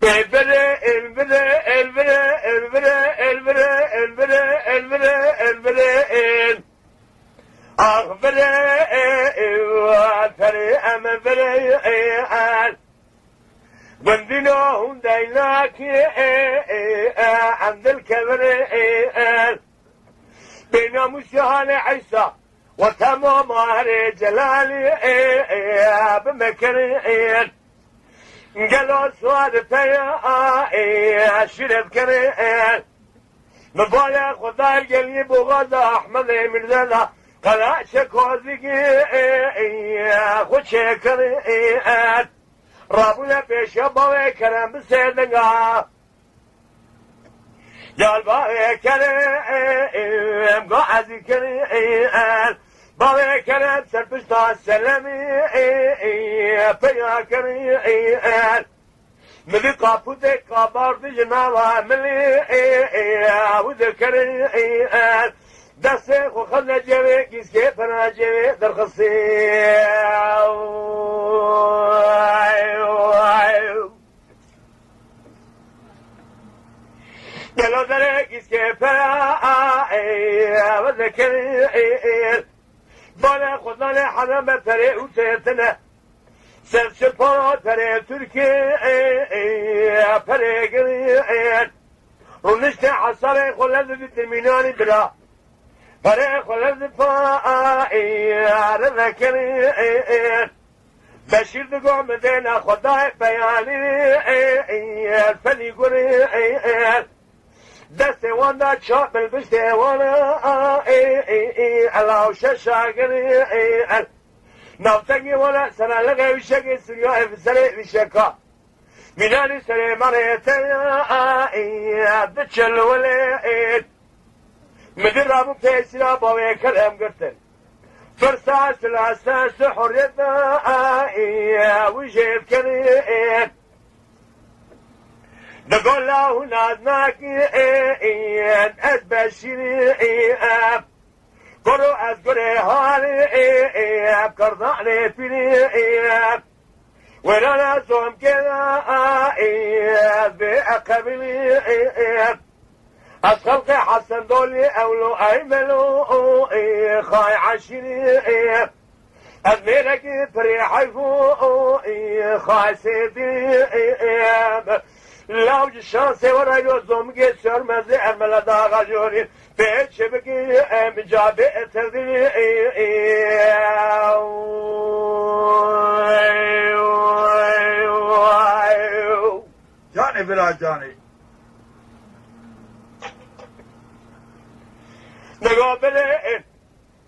البره البره البره البره البره البره البره البره أغبره واتري أم بره بندناهم ديناك عند الكبر بين مشهان عيسى وتمام جلالي بمكرين قالوا سواد فيا شرب كرين مبايا خدا القليب وغدا أحمد مرزانا قلا شكوزي خد شكرين رابونا في شبابي كرم بسيدنا قال بابي كرم قاعد كرم بابي كرم سربشتا السلامي فيا كرم ملي قابوتي قابرت جنالا ملي وذكرم دستي خلنا جوي كيس كيف انا جوي درخصي قالوا ذلك كيس كيف انا وذكر بالا خذنا لي حرم فري وسيتنا سلسل فري تركي فري قريب ونشتي حصري خلنا التميناني بلا فريق الفائي ذكرين بشير دقوم مدينة خداي بياني الفني قرين دستي وانا تشوف بالبشتي وانا على وشاشا قرين نوتقي وانا سنة لغي وشاقي سريعي في سريع بشكا مناني سريع مريتين دتشل وليد مدير رابو كيسلا باوي كلام قرتن فرسا سلاسا حريتنا وجيب كريم نقول له نادناك أتبشري قرو أذكري هالي بكرضاني فيني ورانا زوم كذا بأقبلي أسخلقي حسن دولي أولو أيملو خاي عشري أدميرك فريحي فوق خاي سيدي لو جشانسي ورايو زومجي سرمزي أملا داغا جوري بيت شبكي مجابي تردي جاني بلا جاني نقول بلي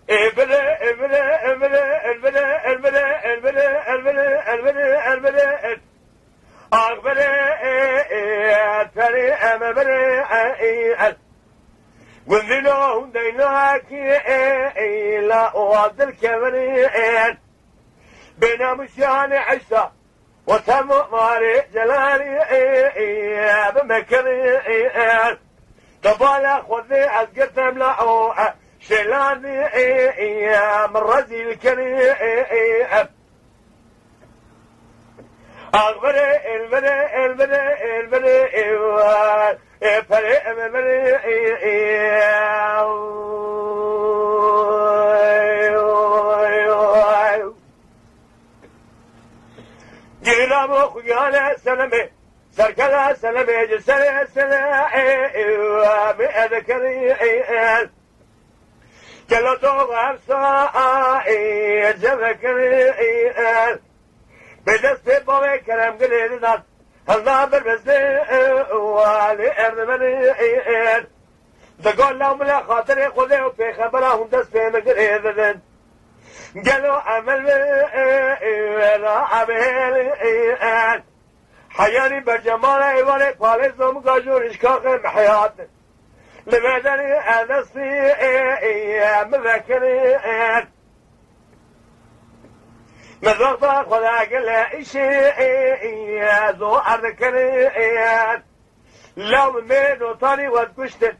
بلي بلي بلي بلي بلي بلي بلي بلي أقبلي تري أم بلي وذنهم ديناك لا وعد الكبرين بين مشيان عيسى وتماري جلالي بمكرين تبالا خذي أذكرت ملعو شلاني من رزي الكريم أغبري البري البري البري فريق البري جينا مخيانا سلمي سركلا سلمي جسري سلمي أذكري كلا توغب صاعي جذكري بدستي بوي كلام قليل ذات هلا بالبزي والي أرض مني تقول لهم لا خاطري خذي وفي خبرهم دستي مقليل ذات قالوا عمل لا عمل حياني بجمالي ولي فاليزم قاجور إشكاق محياتي لمدني أنسي مذكري مذغطة خدا قل إشي ذو أذكري لو من وطني ودقشتن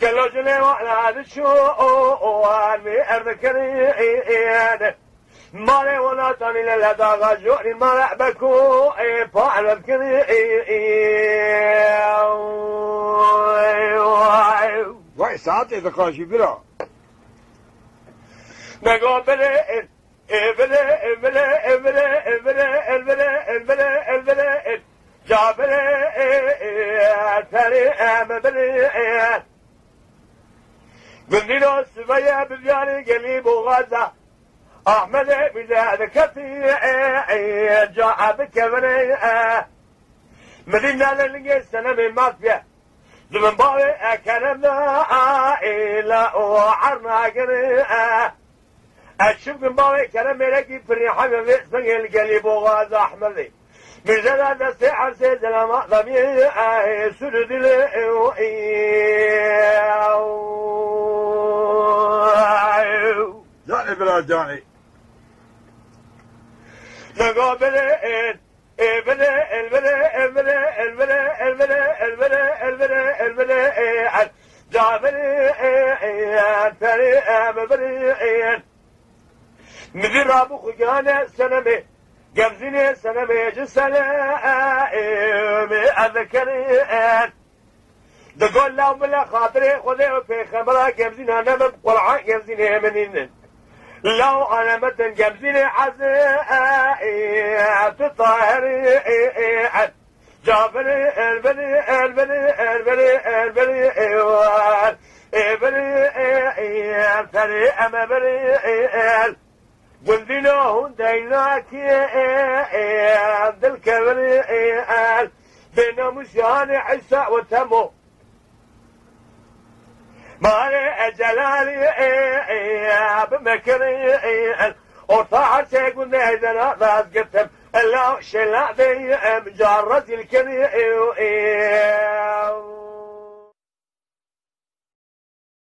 قالوا جلي وعلى هذا الشو واني أذكري مالي ولا تاني للهدا غجوني ما بكو فعلا كذي وای ساعتی دکاشی برا نگو بله بله بله بله بله بله بله جابر تري بله قلنا السبيا بالجاني قليب وغزة أحمد بزاد كثير جاء بكبري مدينة للقى سنة من مافيا زمن باوي كرمنا إلا وعرنا قري الشوق من باوي كرم لقي فري حبيبي اسمه القليب وغزة أحمدي من زاد نستيح سيدنا مقدمي سرد جاني بلا جاني نقول بلين بلين بلين بلين بلين بلين بلين بلين جابلين تري بلين مدير أبو خجانة سنمي قبزيني سنمي جسلي أذكرين دقول لهم بلا خاطري خذي في خبرة قبزيني أنا من قرعان قبزيني منين لو أنا متن قبزيني عزيزي تطهري جابري البني البني البني البني البني البني أما بني قلدناهن ديناك عبد الكبري بين مشان عيسى وتمو مالي جلالي بمكري وطاعة يقول نهدنا ذات قتم اللو شلا ذي مجرد الكري